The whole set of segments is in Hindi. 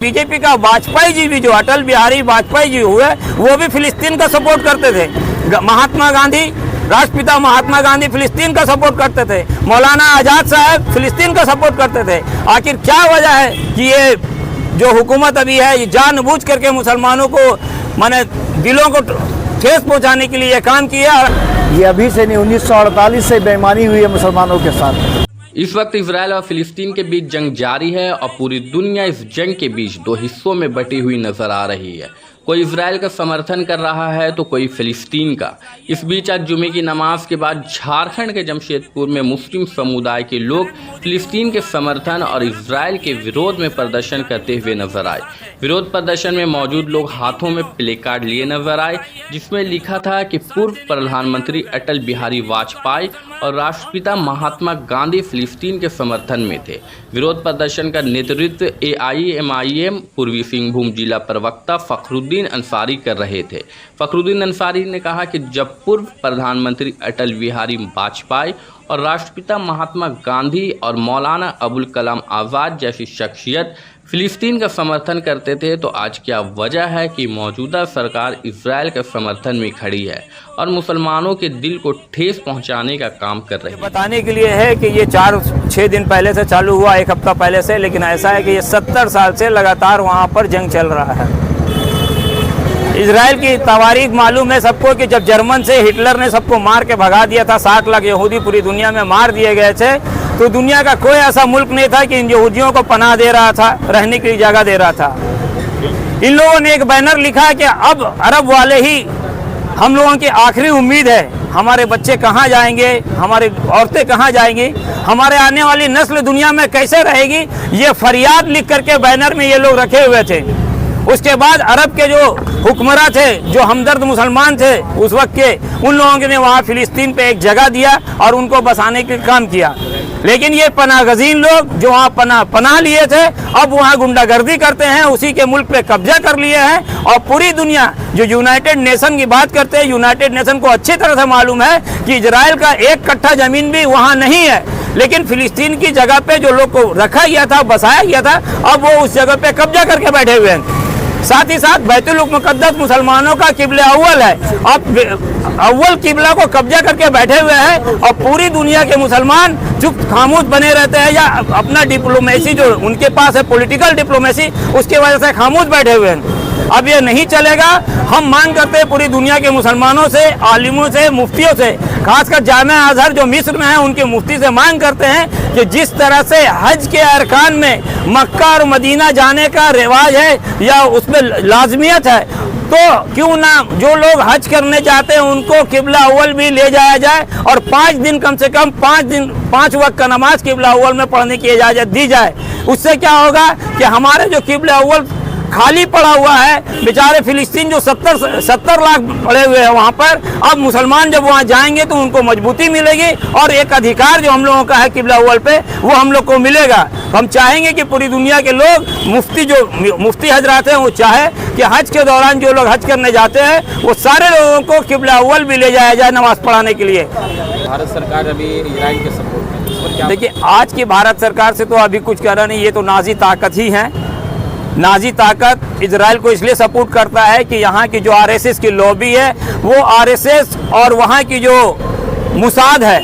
बीजेपी का वाजपेयी जी भी, जो अटल बिहारी वाजपेयी जी हुए, वो भी फिलिस्तीन का सपोर्ट करते थे। महात्मा गांधी, राष्ट्रपिता महात्मा गांधी फिलिस्तीन का सपोर्ट करते थे। मौलाना आजाद साहब फिलिस्तीन का सपोर्ट करते थे। आखिर क्या वजह है कि ये जो हुकूमत अभी है, ये जानबूझ करके मुसलमानों को माने दिलों को ठेस पहुंचाने के लिए ये काम किया? ये अभी से नहीं, 1948 से बेईमानी हुई है मुसलमानों के साथ। इस वक्त इजराइल और फिलिस्तीन के बीच जंग जारी है और पूरी दुनिया इस जंग के बीच दो हिस्सों में बटी हुई नजर आ रही है। कोई इजराइल का समर्थन कर रहा है तो कोई फिलिस्तीन का। इस बीच आज जुमे की नमाज के बाद झारखंड के जमशेदपुर में मुस्लिम समुदाय के लोग फिलिस्तीन के समर्थन और इजराइल के विरोध में प्रदर्शन करते हुए नजर आए। विरोध प्रदर्शन में मौजूद लोग हाथों में प्ले कार्ड लिए नजर आए, जिसमें लिखा था कि पूर्व प्रधानमंत्री अटल बिहारी वाजपेयी और राष्ट्रपिता महात्मा गांधी फिलिस्तीन के समर्थन में थे। विरोध प्रदर्शन का नेतृत्व AIMIM पूर्वी सिंहभूम जिला प्रवक्ता फखरुद्दीन अंसारी कर रहे थे। फखरुद्दीन अंसारी ने कहा कि जब पूर्व प्रधानमंत्री अटल बिहारी वाजपेयी और राष्ट्रपिता महात्मा गांधी और मौलाना अबुल कलाम आज़ाद जैसी शख्सियत फिलिस्तीन का समर्थन करते थे, तो आज क्या वजह है कि मौजूदा सरकार इजराइल के समर्थन में खड़ी है और मुसलमानों के दिल को ठेस पहुंचाने का काम कर रही है? बताने के लिए है कि ये 4-6 दिन पहले से चालू हुआ, एक हफ्ता पहले से, लेकिन ऐसा है कि ये 70 साल से लगातार वहाँ पर जंग चल रहा है। इजराइल की तारीख मालूम है सबको कि जब जर्मन से हिटलर ने सबको मार के भगा दिया था, 60 लाख यहूदी पूरी दुनिया में मार दिए गए थे, तो दुनिया का कोई ऐसा मुल्क नहीं था कि इन यहूदियों को पनाह दे रहा था, रहने की जगह दे रहा था। इन लोगों ने एक बैनर लिखा कि अब अरब वाले ही हम लोगों की आखिरी उम्मीद है, हमारे बच्चे कहाँ जाएंगे, हमारी औरतें कहाँ जाएंगी, हमारे आने वाली नस्ल दुनिया में कैसे रहेगी, ये फरियाद लिख करके बैनर में ये लोग रखे हुए थे। उसके बाद अरब के जो हुक्मरां थे, जो हमदर्द मुसलमान थे उस वक्त के, उन लोगों ने वहाँ फिलिस्तीन पे एक जगह दिया और उनको बसाने का काम किया। लेकिन ये पनाहगज़ीन लोग जो वहाँ पनाह लिए थे, अब वहाँ गुंडागर्दी करते हैं, उसी के मुल्क पे कब्जा कर लिए हैं। और पूरी दुनिया जो यूनाइटेड नेशन की बात करते हैं, यूनाइटेड नेशन को अच्छी तरह से मालूम है कि इजराइल का 1 कट्ठा जमीन भी वहाँ नहीं है, लेकिन फिलिस्तीन की जगह पे जो लोग को रखा गया था, बसाया गया था, अब वो उस जगह पे कब्जा करके बैठे हुए हैं। साथ ही साथ बैतुल मुक़द्दस मुसलमानों का किबला अव्वल है, अब अव्वल किबला को कब्जा करके बैठे हुए हैं और पूरी दुनिया के मुसलमान चुप खामोश बने रहते हैं, या अपना डिप्लोमेसी जो उनके पास है, पॉलिटिकल डिप्लोमेसी, उसके वजह से खामोश बैठे हुए हैं। अब ये नहीं चलेगा। हम मांग करते हैं पूरी दुनिया के मुसलमानों से, आलिमों से, मुफ्तियों से, खासकर जामिया अज़हर जो मिस्र में है, उनके मुफ्ती से मांग करते हैं कि जिस तरह से हज के अरकान में मक्का और मदीना जाने का रिवाज है या उसमें लाजमियत है, तो क्यों ना जो लोग हज करने जाते हैं उनको किबला अव्वल भी ले जाया जाए और 5 दिन, कम से कम 5 वक्त का नमाज किबला अव्वल में पढ़ने की इजाज़त दी जाए। उससे क्या होगा कि हमारे जो किबला अव्वल खाली पड़ा हुआ है, बेचारे फिलिस्तीन जो 70 लाख पड़े हुए हैं वहाँ पर, अब मुसलमान जब वहाँ जाएंगे तो उनको मजबूती मिलेगी और एक अधिकार जो हम लोगों का है किबला अव्वल पे, वो हम लोग को मिलेगा। हम चाहेंगे कि पूरी दुनिया के लोग, मुफ्ती हजरात हैं, वो चाहे कि हज के दौरान जो लोग हज करने जाते हैं वो सारे लोगों को किबला अव्वल भी ले जाया जाए नमाज पढ़ाने के लिए। भारत सरकार अभी इजराइल के सपोर्ट में, देखिए आज की भारत सरकार से तो अभी कुछ कहना नहीं, ये तो नाजी ताकत ही है। नाजी ताकत इजराइल को इसलिए सपोर्ट करता है कि यहाँ की जो RSS की लॉबी है, वो RSS और वहाँ की जो मुसाद है,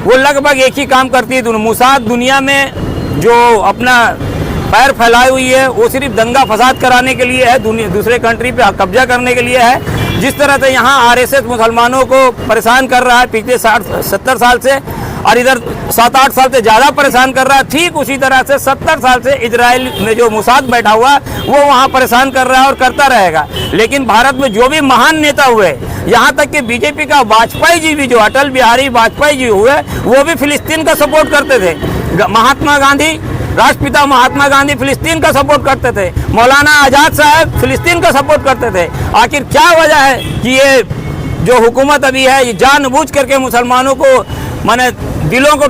वो लगभग एक ही काम करती है। मुसाद दुनिया में जो अपना पैर फैलाई हुई है, वो सिर्फ दंगा फसाद कराने के लिए है, दूसरे कंट्री पे कब्जा करने के लिए है। जिस तरह से यहाँ RSS मुसलमानों को परेशान कर रहा है पिछले 60-70 साल से, और इधर 7-8 साल से ज़्यादा परेशान कर रहा है, ठीक उसी तरह से 70 साल से इजराइल में जो मुसाद बैठा हुआ वो वहाँ परेशान कर रहा है और करता रहेगा। लेकिन भारत में जो भी महान नेता हुए, यहाँ तक कि बीजेपी का वाजपेयी जी भी, जो अटल बिहारी वाजपेयी जी हुए, वो भी फिलिस्तीन का सपोर्ट करते थे। महात्मा गांधी, राष्ट्रपिता महात्मा गांधी फिलिस्तीन का सपोर्ट करते थे। मौलाना आजाद साहब फिलिस्तीन का सपोर्ट करते थे। आखिर क्या वजह है कि ये जो हुकूमत अभी है, ये जानबूझ करके मुसलमानों को माने दिलों को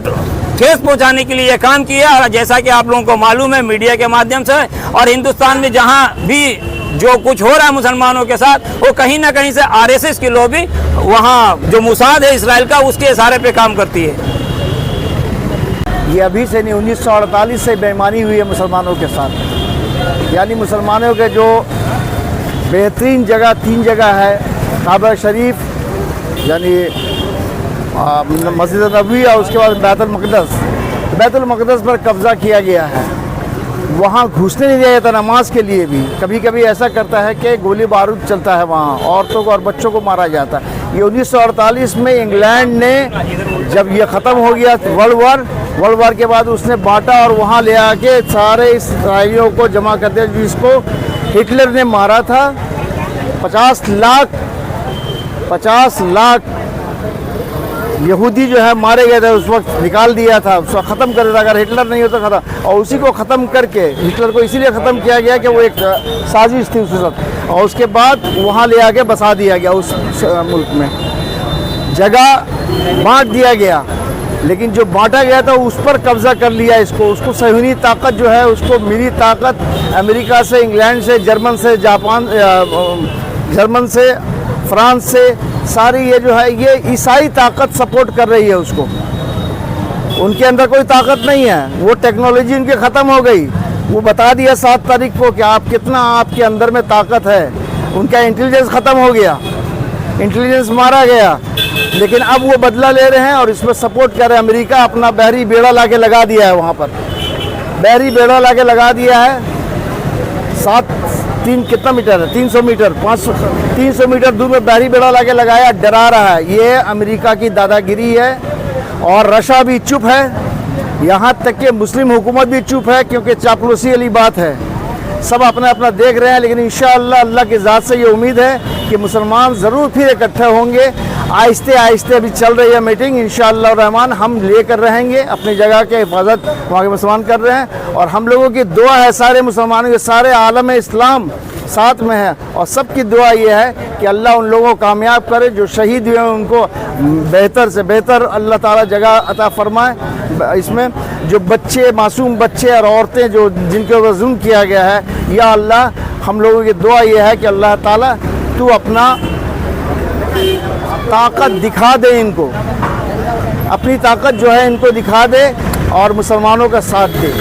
ठेस पहुंचाने के लिए ये काम किया? और जैसा कि आप लोगों को मालूम है मीडिया के माध्यम से, और हिंदुस्तान में जहां भी जो कुछ हो रहा है मुसलमानों के साथ, वो कहीं ना कहीं से RSS की लॉबी, वहां जो मुसाद है इसराइल का, उसके इशारे पे काम करती है। ये अभी से नहीं, 1948 से बेईमानी हुई है मुसलमानों के साथ। यानी मुसलमानों के जो बेहतरीन जगह 3 जगह है, काबा शरीफ यानी मस्जिद नबवी और उसके बाद बैतुल मक़दस पर कब्ज़ा किया गया है। वहाँ घुसने नहीं दिया जाता नमाज के लिए भी। कभी कभी ऐसा करता है कि गोली बारूद चलता है, वहाँ औरतों को और बच्चों को मारा जाता है। ये 1948 में इंग्लैंड ने जब ये ख़त्म हो गया वर्ल्ड वार के बाद उसने बांटा और वहाँ ले आके सारे इसराइलियों को जमा कर दिया, जिसको हिटलर ने मारा था। 50 लाख यहूदी जो है मारे गए थे, उस वक्त निकाल दिया था, उसको ख़त्म कर दिया था। अगर हिटलर नहीं होता ख़त्म, और उसी को ख़त्म करके हिटलर को इसीलिए ख़त्म किया गया कि वो एक साजिश थी उसके साथ, और उसके बाद वहाँ ले आके बसा दिया गया उस मुल्क में। जगह बांट दिया गया, लेकिन जो बांटा गया था उस पर कब्ज़ा कर लिया उसको सहूनी ताकत जो है उसको मिली ताकत अमेरिका से, इंग्लैंड से, जर्मन से, फ्रांस से, सारी ये जो है ये ईसाई ताकत सपोर्ट कर रही है उसको। उनके अंदर कोई ताकत नहीं है, वो टेक्नोलॉजी उनकी ख़त्म हो गई। वो बता दिया 7 तारीख को कि आप कितना आपके अंदर में ताकत है। उनका इंटेलिजेंस ख़त्म हो गया, इंटेलिजेंस मारा गया, लेकिन अब वो बदला ले रहे हैं और इसमें सपोर्ट कर रहे हैं। अमेरिका अपना बहरी बेड़ा ला के लगा दिया है, वहाँ पर बहरी बेड़ा ला के लगा दिया है। 3 कितना मीटर है, 300 मीटर 300 मीटर दूर में बहरी बेड़ा ला के लगाया, डरा रहा है। ये अमेरिका की दादागिरी है। और रशिया भी चुप है, यहाँ तक कि मुस्लिम हुकूमत भी चुप है, क्योंकि चापलूसी वाली बात है। सब अपना अपना देख रहे हैं, लेकिन इंशाअल्लाह अल्लाह की ज़ात से ये उम्मीद है कि मुसलमान ज़रूर फिर इकट्ठे होंगे। आहिस्ते आहिस्ते अभी चल रही है मीटिंग, इंशाअल्लाह रहमान हम लेकर रहेंगे अपनी जगह के हिफाजत, वहाँ के मुसलमान कर रहे हैं। और हम लोगों की दुआ है, सारे मुसलमानों के, सारे आलम इस्लाम साथ में है, और सबकी दुआ ये है कि अल्लाह उन लोगों को कामयाब करे, जो शहीद हुए हैं उनको बेहतर से बेहतर अल्लाह ताला जगह अता फरमाए। इसमें जो बच्चे, मासूम बच्चे और औरतें जो जिनके ऊपर जुल्म किया गया है, या अल्लाह हम लोगों की दुआ ये है कि अल्लाह ताला तू अपना ताकत दिखा दे, इनको अपनी ताकत जो है इनको दिखा दे और मुसलमानों का साथ दे।